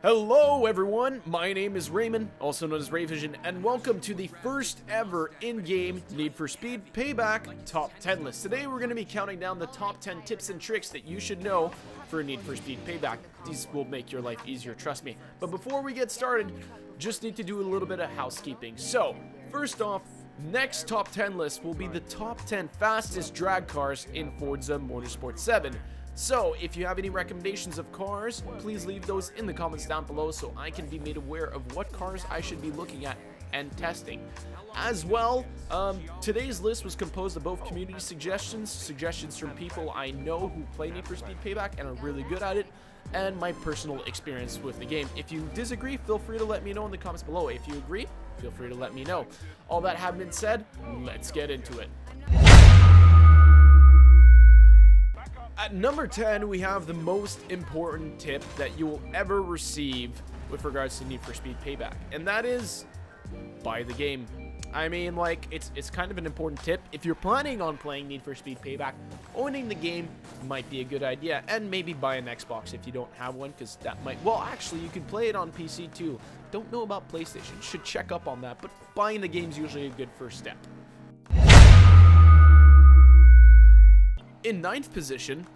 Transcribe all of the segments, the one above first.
Hello everyone, my name is Raymond, also known as Rayvision, and welcome to the first ever in-game Need for Speed Payback Top 10 list. Today we're going to be counting down the top 10 tips and tricks that you should know for Need for Speed Payback. These will make your life easier, trust me. But before we get started, just need to do a little bit of housekeeping. So, first off, next top 10 list will be the top 10 fastest drag cars in Forza Motorsport 7. So, if you have any recommendations of cars, please leave those in the comments down below so I can be made aware of what cars I should be looking at and testing. As well, today's list was composed of both community suggestions from people I know who play Need for Speed Payback and are really good at it, and my personal experience with the game. If you disagree, feel free to let me know in the comments below. If you agree, feel free to let me know. All that having been said, let's get into it. At number 10, we have the most important tip that you will ever receive with regards to Need for Speed Payback, and that is buy the game. I mean, like, it's kind of an important tip. If you're planning on playing Need for Speed Payback, owning the game might be a good idea, and maybe buy an Xbox if you don't have one, because that might, well, actually, you can play it on PC too. Don't know about PlayStation, should check up on that, but buying the game is usually a good first step. In 9th position,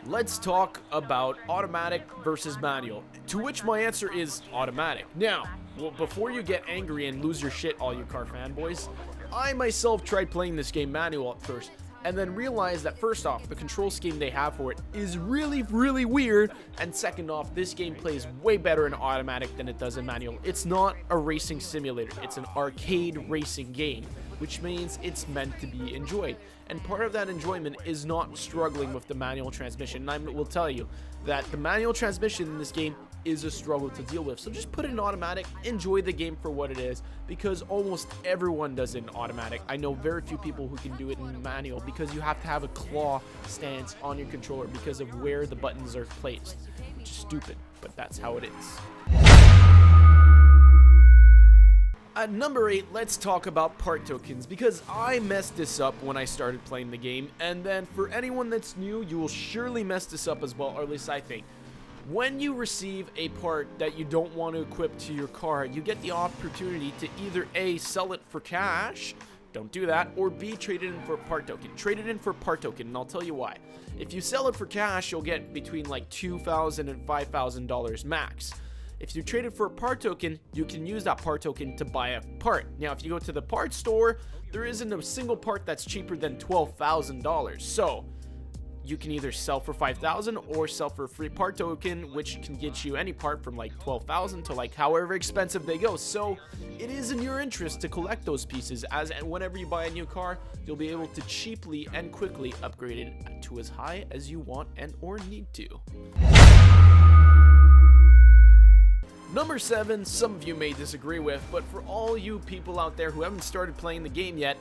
let's talk about automatic versus manual, to which my answer is automatic. Now, well, before you get angry and lose your shit, all you car fanboys, I myself tried playing this game manual at first, and then realized that first off, the control scheme they have for it is really weird, and second off, this game plays way better in automatic than it does in manual. It's not a racing simulator, it's an arcade racing game, which means it's meant to be enjoyed. And part of that enjoyment is not struggling with the manual transmission. And I will tell you that the manual transmission in this game is a struggle to deal with. So just put it in automatic, enjoy the game for what it is, because almost everyone does it in automatic. I know very few people who can do it in manual because you have to have a claw stance on your controller because of where the buttons are placed, which is stupid, but that's how it is. At number 8, let's talk about part tokens, because I messed this up when I started playing the game, and then for anyone that's new, you will surely mess this up as well, or at least I think. When you receive a part that you don't want to equip to your car, you get the opportunity to either A, sell it for cash, don't do that, or B, trade it in for a part token. Trade it in for a part token, and I'll tell you why. If you sell it for cash, you'll get between like $2,000 and $5,000 max. If you trade it for a part token, you can use that part token to buy a part. Now, if you go to the parts store, there isn't a single part that's cheaper than $12,000. So, you can either sell for $5,000 or sell for a free part token, which can get you any part from like $12,000 to like however expensive they go. So, it is in your interest to collect those pieces, as whenever you buy a new car, you'll be able to cheaply and quickly upgrade it to as high as you want and or need to. Number 7, some of you may disagree with, but for all you people out there who haven't started playing the game yet,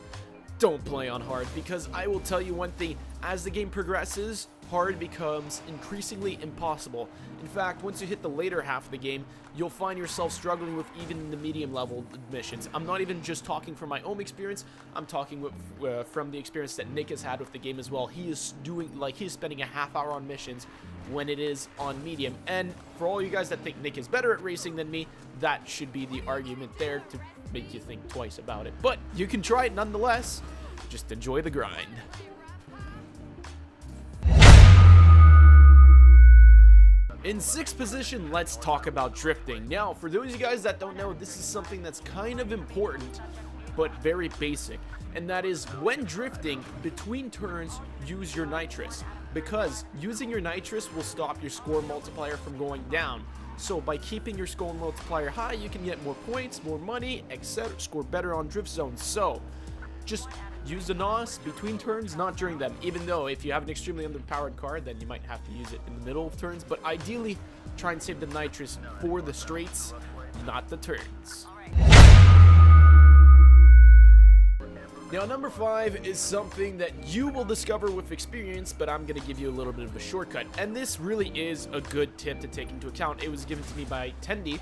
don't play on hard, because I will tell you one thing, as the game progresses, hard becomes increasingly impossible. In fact, once you hit the later half of the game, you'll find yourself struggling with even the medium level missions. I'm not even just talking from my own experience, I'm talking with, from the experience that Nick has had with the game as well. He is he's spending a half hour on missions when it is on medium, and for all you guys that think Nick is better at racing than me, that should be the argument there to make you think twice about it. But you can try it nonetheless, just enjoy the grind. In 6th position, let's talk about drifting. Now, for those of you guys that don't know, this is something that's kind of important, but very basic. And that is, when drifting between turns, use your nitrous, because using your nitrous will stop your score multiplier from going down. So by keeping your score multiplier high, you can get more points, more money, etc., score better on drift zones. So just use the NOS between turns, not during them, even though if you have an extremely underpowered car, then you might have to use it in the middle of turns, but ideally try and save the nitrous for the straights, not the turns. Now, number 5 is something that you will discover with experience, but I'm going to give you a little bit of a shortcut. And this really is a good tip to take into account. It was given to me by Tendy,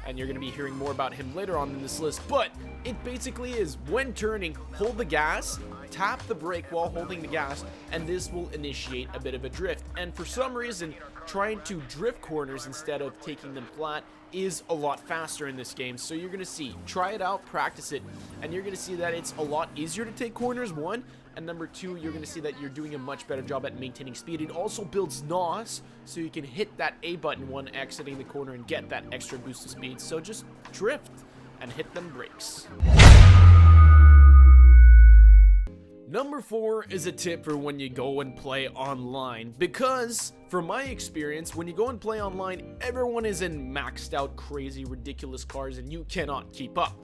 and you're going to be hearing more about him later on in this list. But it basically is, when turning, hold the gas, tap the brake while holding the gas, and this will initiate a bit of a drift. And for some reason, trying to drift corners instead of taking them flat is a lot faster in this game. So you're gonna see, try it out, practice it, and you're gonna see that it's a lot easier to take corners, one, and number two, you're gonna see that you're doing a much better job at maintaining speed. It also builds NOS, so you can hit that A button when exiting the corner and get that extra boost of speed. So just drift and hit them brakes. Number 4 is a tip for when you go and play online, because from my experience, when you go and play online, everyone is in maxed out, crazy, ridiculous cars and you cannot keep up.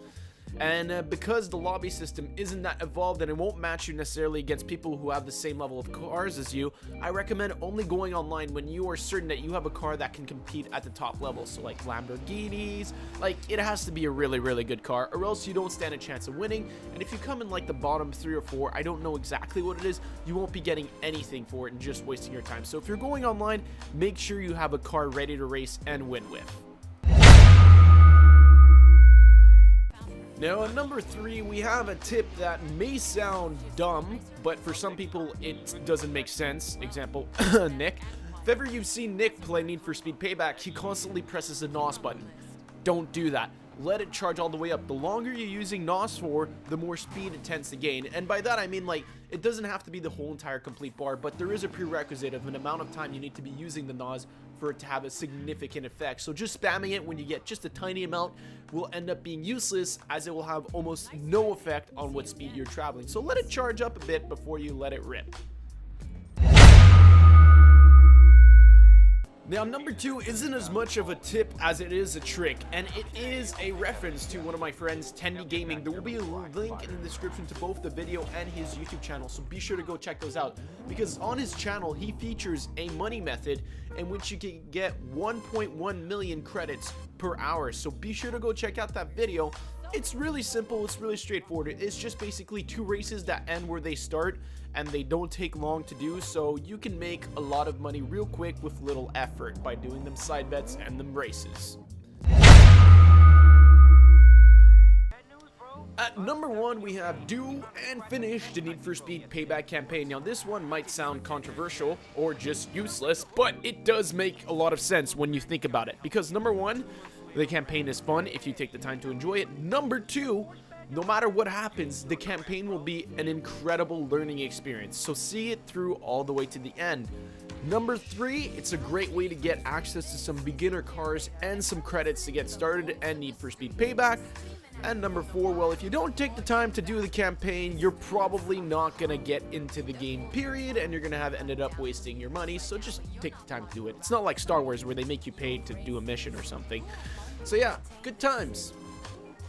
And because the lobby system isn't that evolved and it won't match you necessarily against people who have the same level of cars as you, I recommend only going online when you are certain that you have a car that can compete at the top level. So like Lamborghinis, like it has to be a really, really good car, or else you don't stand a chance of winning. And if you come in like the bottom 3 or 4, I don't know exactly what it is, you won't be getting anything for it and just wasting your time. So if you're going online, make sure you have a car ready to race and win with. Now, at number 3, we have a tip that may sound dumb, but for some people it doesn't make sense. Example, Nick. If ever you've seen Nick play Need for Speed Payback, he constantly presses the NOS button. Don't do that. Let it charge all the way up. The longer you're using NOS for, the more speed it tends to gain. And by that I mean, like, it doesn't have to be the whole entire complete bar, but there is a prerequisite of an amount of time you need to be using the NOS for it to have a significant effect. So just spamming it when you get just a tiny amount will end up being useless, as it will have almost no effect on what speed you're traveling. So let it charge up a bit before you let it rip. Now, number 2 isn't as much of a tip as it is a trick, and it is a reference to one of my friends, Tendy Gaming. There will be a link in the description to both the video and his YouTube channel, so be sure to go check those out, because on his channel he features a money method in which you can get 1.1 million credits per hour. So be sure to go check out that video. It's really simple, it's really straightforward. It's just basically 2 races that end where they start, and they don't take long to do, so you can make a lot of money real quick with little effort by doing them side bets and them races. At number 1, we have do and finish the Need for Speed Payback campaign. Now, this one might sound controversial or just useless, but it does make a lot of sense when you think about it, because number 1, the campaign is fun if you take the time to enjoy it. Number 2, no matter what happens, the campaign will be an incredible learning experience, so see it through all the way to the end. Number 3, it's a great way to get access to some beginner cars and some credits to get started and Need for Speed Payback. And number 4, well, if you don't take the time to do the campaign, you're probably not gonna get into the game, period, and you're gonna have ended up wasting your money, so just take the time to do it. It's not like Star Wars where they make you pay to do a mission or something. So yeah, good times.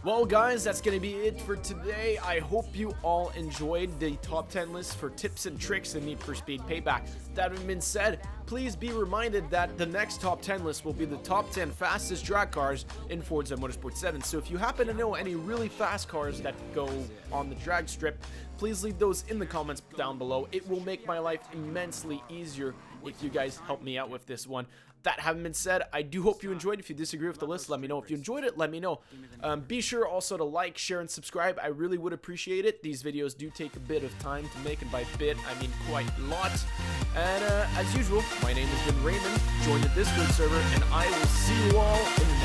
Well, guys, that's going to be it for today. I hope you all enjoyed the top 10 list for tips and tricks in Need for Speed Payback. That having been said, please be reminded that the next top 10 list will be the top 10 fastest drag cars in Forza Motorsport 7. So if you happen to know any really fast cars that go on the drag strip, please leave those in the comments down below. It will make my life immensely easier if you guys help me out with this one. That having been said, I do hope you enjoyed. If you disagree with the list, let me know. If you enjoyed it, let me know. Be sure also to like, share, and subscribe. I really would appreciate it. These videos do take a bit of time to make, and by bit, I mean quite a lot. And as usual, my name has been Raymond. Join the Discord server, and I will see you all in the